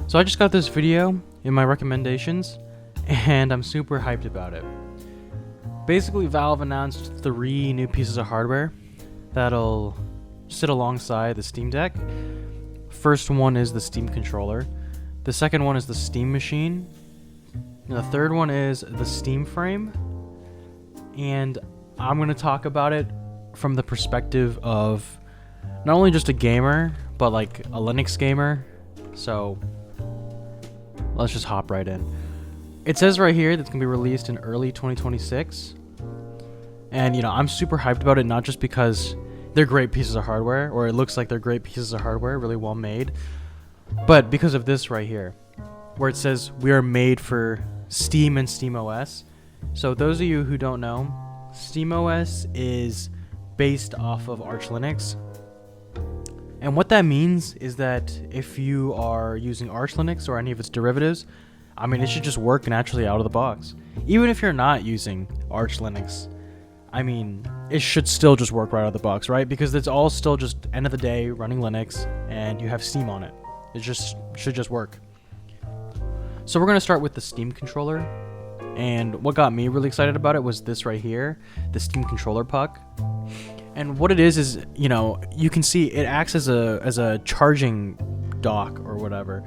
So I just got this video in my recommendations, and I'm super hyped about it. Basically, Valve announced 3 new pieces of hardware that'll sit alongside the Steam Deck. First one is the Steam controller. The second one is the Steam machine. And the third one is the Steam frame. And I'm going to talk about it from the perspective of not only just a gamer, but like a Linux gamer. So let's just hop right in. It says right here that it's going to be released in early 2026. And, I'm super hyped about it, not just because they're great pieces of hardware, or it looks like they're great pieces of hardware, really well made, but because of this right here, where it says we are made for Steam and SteamOS. So those of you who don't know, SteamOS is based off of Arch Linux. And what that means is that if you are using Arch Linux or any of its derivatives, it should just work naturally out of the box. Even if you're not using Arch Linux, it should still just work right out of the box, right? Because it's all still just, end of the day, running Linux, and you have Steam on it. It should just work. So we're going to start with the Steam controller. And what got me really excited about it was this right here, the Steam controller puck. And what it is, you can see it acts as a charging dock or whatever,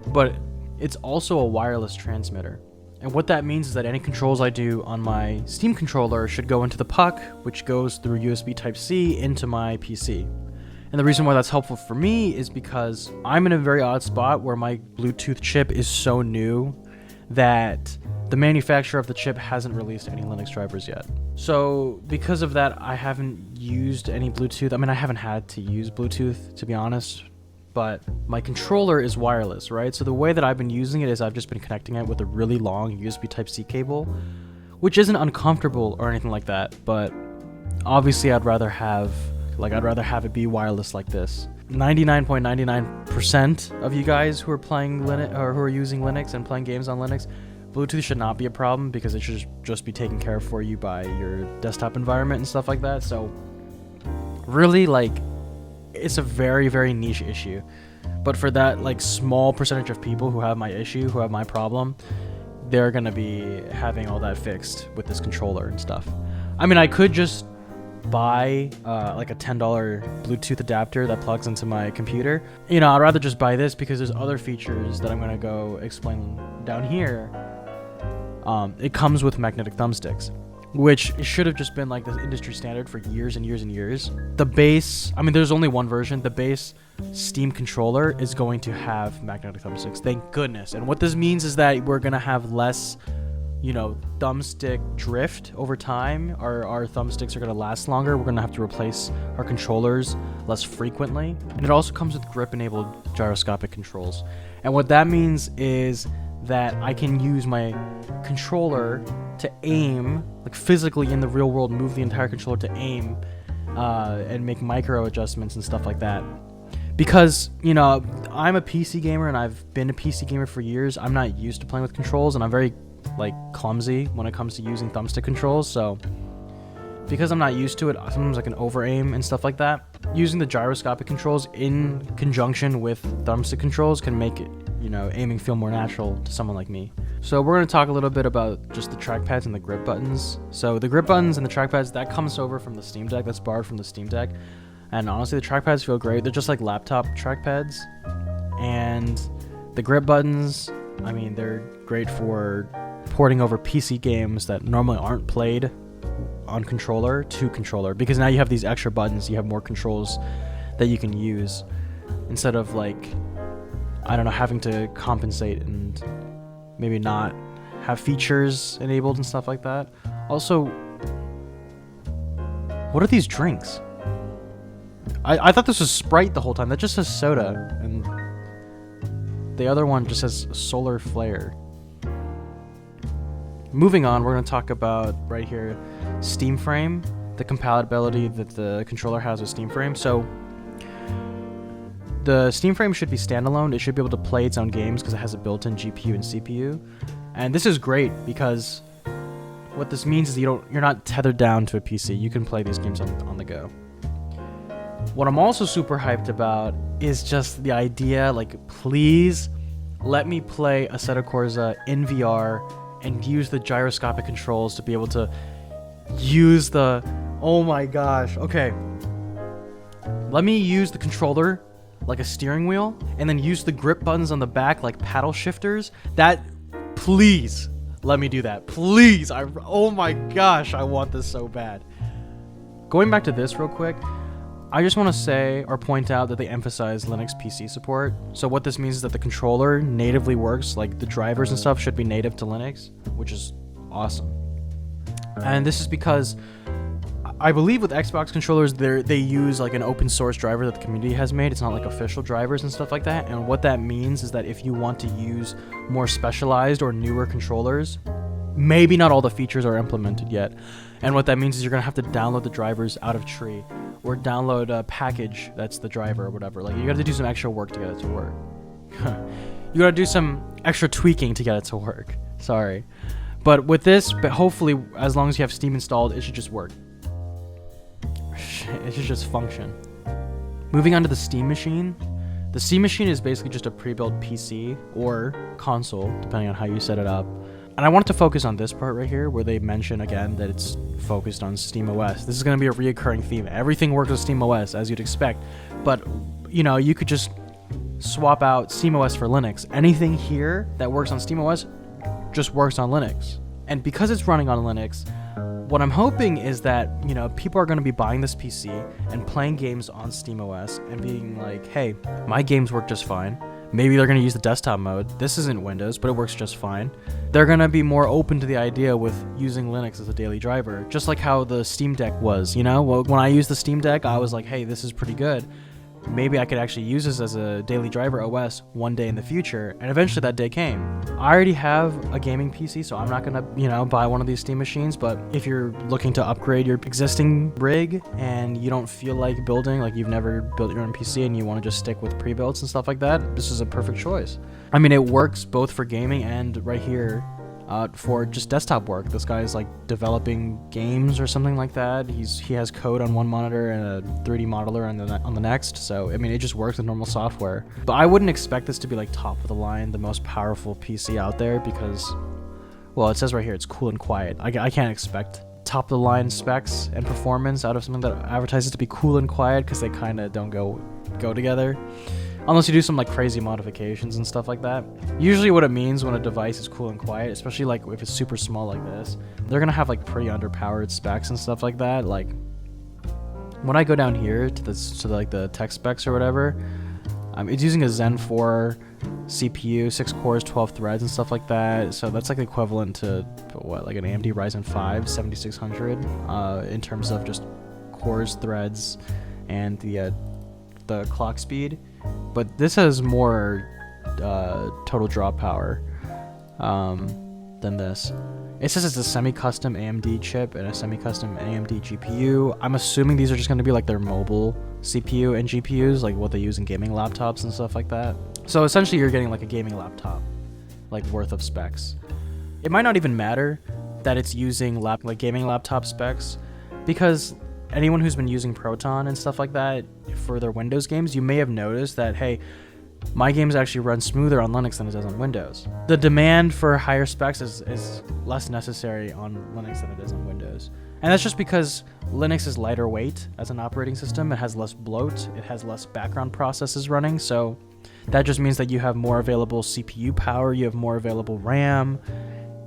but it's also a wireless transmitter. And what that means is that any controls I do on my Steam controller should go into the puck, which goes through USB Type-C into my PC. And the reason why that's helpful for me is because I'm in a very odd spot where my Bluetooth chip is so new that the manufacturer of the chip hasn't released any Linux drivers yet. So because of that, I haven't used any Bluetooth. I haven't had to use Bluetooth, to be honest, but my controller is wireless, right? So the way that I've been using it is I've just been connecting it with a really long USB Type-C cable, which isn't uncomfortable or anything like that, but obviously I'd rather have it be wireless like this. 99.99% of you guys who are playing Linux or who are using Linux and playing games on Linux, Bluetooth should not be a problem because it should just be taken care of for you by your desktop environment and stuff like that. So really, it's a very, very niche issue. But for that small percentage of people who have my issue, who have my problem, they're going to be having all that fixed with this controller and stuff. I could just buy a $10 Bluetooth adapter that plugs into my computer. I'd rather just buy this because there's other features that I'm going to go explain down here. It comes with magnetic thumbsticks, which should have just been like the industry standard for years and years and years. The base, there's only one version. The base Steam controller is going to have magnetic thumbsticks. Thank goodness. And what this means is that we're going to have less, thumbstick drift over time. Our thumbsticks are going to last longer. We're going to have to replace our controllers less frequently. And it also comes with grip-enabled gyroscopic controls. And what that means is that I can use my controller to aim, physically in the real world, move the entire controller to aim and make micro adjustments and stuff like that. Because, I'm a PC gamer and I've been a PC gamer for years. I'm not used to playing with controls and I'm very, clumsy when it comes to using thumbstick controls. So, because I'm not used to it, sometimes I can over-aim and stuff like that. Using the gyroscopic controls in conjunction with thumbstick controls can make it, aiming feel more natural to someone like me. So we're going to talk a little bit about just the trackpads and the grip buttons. So the grip buttons and the trackpads, that comes over from the Steam Deck. That's borrowed from the Steam Deck. And honestly, the trackpads feel great. They're just like laptop trackpads. And the grip buttons, they're great for porting over PC games that normally aren't played on controller to controller. Because now you have these extra buttons. You have more controls that you can use. Instead of having to compensate and maybe not have features enabled and stuff like that. Also, what are these drinks? I thought this was Sprite the whole time. That just says soda, and the other one just says solar flare. Moving on, we're going to talk about right here Steam Frame, the compatibility that the controller has with Steam Frame. So the Steam Frame should be standalone. It should be able to play its own games because it has a built-in GPU and CPU. And this is great because what this means is you're not tethered down to a PC. You can play these games on the go. What I'm also super hyped about is just the idea, please let me play Assetto Corsa in VR and use the gyroscopic controls to be able to use the... Oh my gosh. Okay. Let me use the controller like a steering wheel and then use the grip buttons on the back like paddle shifters. Please let me do that. Please. Oh my gosh. I want this so bad. Going back to this real quick, I just want to say or point out that they emphasize Linux PC support. So what this means is that the controller natively works, like the drivers and stuff should be native to Linux, which is awesome. And this is because I believe with Xbox controllers, they use like an open source driver that the community has made. It's not like official drivers and stuff like that. And what that means is that if you want to use more specialized or newer controllers, maybe not all the features are implemented yet. And what that means is you're going to have to download the drivers out of Tree or download a package that's the driver or whatever. Like you got to do some extra work to get it to work. You got to do some extra tweaking to get it to work. Sorry. But with this, hopefully, as long as you have Steam installed, it should just work. It should just function. Moving on to the Steam Machine. The Steam Machine is basically just a pre-built PC or console, depending on how you set it up. And I wanted to focus on this part right here, where they mention again that it's focused on SteamOS. This is going to be a reoccurring theme. Everything works with SteamOS, as you'd expect. But, you know, you could just swap out SteamOS for Linux. Anything here that works on SteamOS just works on Linux. And because it's running on Linux, what I'm hoping is that, you know, people are going to be buying this PC and playing games on SteamOS and being like, hey, my games work just fine. Maybe they're going to use the desktop mode. This isn't Windows, but it works just fine. They're going to be more open to the idea with using Linux as a daily driver, just like how the Steam Deck was, you know? When I used the Steam Deck, I was like, hey, this is pretty good. Maybe I could actually use this as a daily driver OS one day in the future, and eventually that day came. I already have a gaming PC, so I'm not gonna, you know, buy one of these Steam machines, but if you're looking to upgrade your existing rig and you don't feel like building, like you've never built your own PC and you want to just stick with pre-builds and stuff like that, this is a perfect choice. I mean, it works both for gaming and right here, for just desktop work. This guy is like developing games or something like that. He has code on one monitor and a 3D modeler on the next. So I mean, it just works with normal software. But I wouldn't expect this to be like top of the line, the most powerful PC out there because, well, it says right here it's cool and quiet. I can't expect top of the line specs and performance out of something that advertises to be cool and quiet because they kind of don't go together. Unless you do some like crazy modifications and stuff like that. Usually what it means when a device is cool and quiet, especially like if it's super small like this, they're gonna have like pretty underpowered specs and stuff like that. Like when I go down here to the tech specs or whatever, it's using a Zen 4 CPU, 6 cores, 12 threads and stuff like that. So that's like equivalent to what, like an AMD Ryzen 5 7600 in terms of just cores, threads, and the clock speed. But this has more total draw power than this. It says it's a semi-custom AMD chip and a semi-custom AMD GPU. I'm assuming these are just going to be like their mobile CPU and GPUs, like what they use in gaming laptops and stuff like that. So essentially you're getting like a gaming laptop like worth of specs. It might not even matter that it's using like gaming laptop specs, because anyone who's been using Proton and stuff like that for their Windows games, you may have noticed that, hey, my games actually run smoother on Linux than it does on Windows. The demand for higher specs is less necessary on Linux than it is on Windows. And that's just because Linux is lighter weight as an operating system. It has less bloat. It has less background processes running. So that just means that you have more available CPU power. You have more available RAM.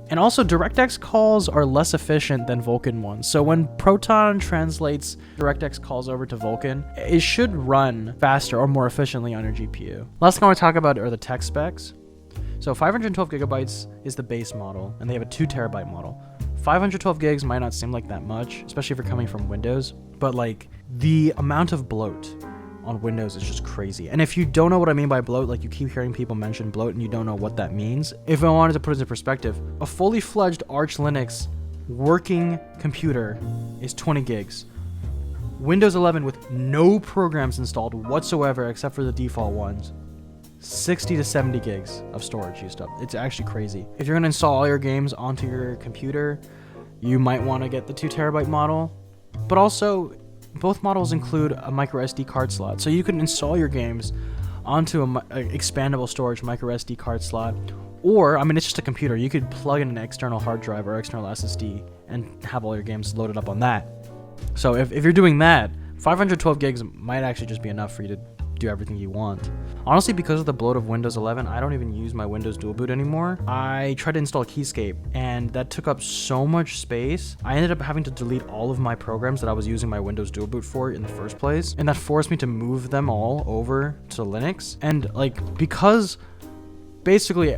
And also, DirectX calls are less efficient than Vulkan ones. So when Proton translates DirectX calls over to Vulkan, it should run faster or more efficiently on your GPU. Last thing I want to talk about are the tech specs. So 512 gigabytes is the base model, and they have a 2 terabyte model. 512 gigs might not seem like that much, especially if you're coming from Windows, but like the amount of bloat on Windows is just crazy. And if you don't know what I mean by bloat, like you keep hearing people mention bloat and you don't know what that means, if I wanted to put it into perspective, a fully fledged Arch Linux working computer is 20 gigs. Windows 11 with no programs installed whatsoever except for the default ones, 60 to 70 gigs of storage used up. It's actually crazy. If you're gonna install all your games onto your computer, you might want to get the 2 terabyte model, but also both models include a micro SD card slot, so you can install your games onto a expandable storage micro SD card slot, or I mean, it's just a computer. You could plug in an external hard drive or external SSD and have all your games loaded up on that. So if you're doing that, 512 gigs might actually just be enough for you to do everything you want. Honestly, because of the bloat of Windows 11, I don't even use my Windows Dual Boot anymore. I tried to install Keyscape, and that took up so much space. I ended up having to delete all of my programs that I was using my Windows Dual Boot for in the first place, and that forced me to move them all over to Linux. And like, because basically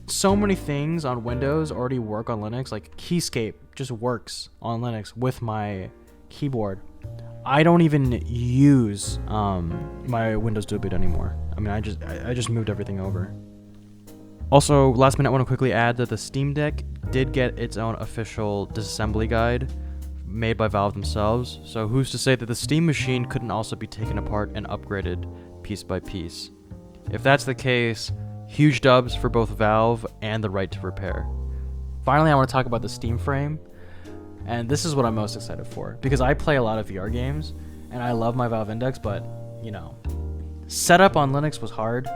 so many things on Windows already work on Linux, like Keyscape just works on Linux with my keyboard. I don't even use my Windows Dual Boot anymore. I mean, I just moved everything over. Also, last minute, I want to quickly add that the Steam Deck did get its own official disassembly guide made by Valve themselves. So who's to say that the Steam machine couldn't also be taken apart and upgraded piece by piece? If that's the case, huge dubs for both Valve and the right to repair. Finally, I want to talk about the Steam Frame. And this is what I'm most excited for, because I play a lot of VR games, and I love my Valve Index, but, you know, setup on Linux was hard.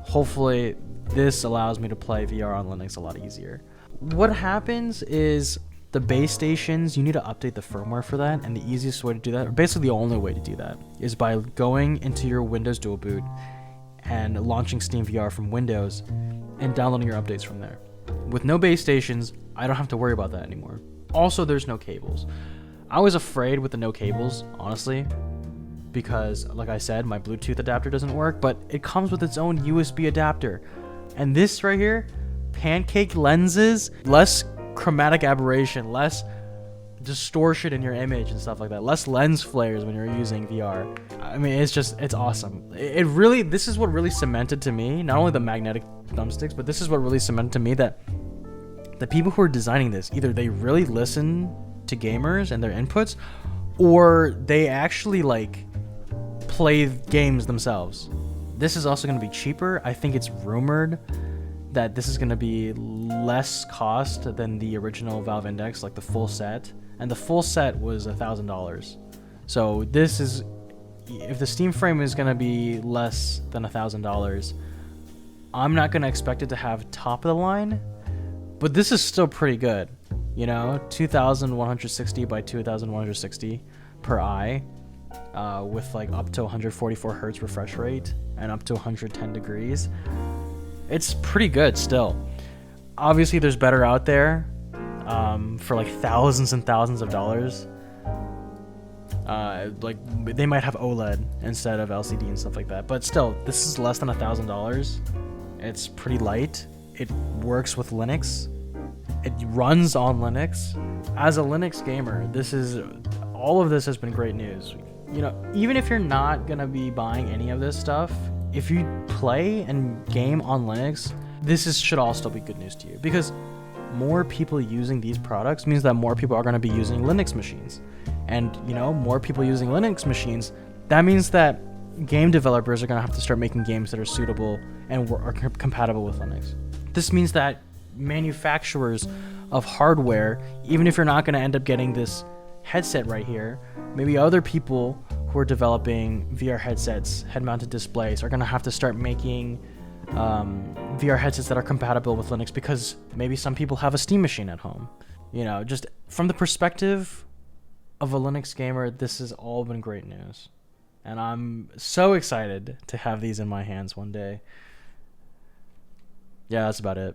Hopefully, this allows me to play VR on Linux a lot easier. What happens is the base stations, you need to update the firmware for that, and the easiest way to do that, or basically the only way to do that, is by going into your Windows Dual Boot and launching Steam VR from Windows and downloading your updates from there. With no base stations, I don't have to worry about that anymore. Also, there's no cables. I was afraid with the no cables, honestly, because, like I said, my Bluetooth adapter doesn't work, but it comes with its own USB adapter. And this right here, pancake lenses, less chromatic aberration, less distortion in your image and stuff like that, less lens flares when you're using VR. I mean, it's awesome. This is what really cemented to me, not only the magnetic thumbsticks, but this is what really cemented to me that the people who are designing this, either they really listen to gamers and their inputs, or they actually like play games themselves. This is also going to be cheaper. I think it's rumored that this is going to be less cost than the original Valve Index, like the full set. And the full set was $1,000. So this is, if the Steam Frame is going to be less than $1,000, I'm not going to expect it to have top of the line. But this is still pretty good, you know, 2160 by 2160 per eye, with like up to 144 hertz refresh rate and up to 110 degrees. It's pretty good still. Obviously, there's better out there for like thousands and thousands of dollars. Like they might have OLED instead of LCD and stuff like that. But still, this is less than $1,000. It's pretty light. It works with Linux. It runs on Linux. As a Linux gamer, all of this has been great news. You know, even if you're not gonna be buying any of this stuff, if you play and game on Linux, should all still be good news to you, because more people using these products means that more people are gonna be using Linux machines. And, you know, more people using Linux machines, that means that game developers are gonna have to start making games that are suitable and are compatible with Linux. This means that manufacturers of hardware, even if you're not going to end up getting this headset right here, maybe other people who are developing VR headsets, head-mounted displays, are going to have to start making VR headsets that are compatible with Linux, because maybe some people have a Steam machine at home. You know, just from the perspective of a Linux gamer, this has all been great news. And I'm so excited to have these in my hands one day. Yeah, that's about it.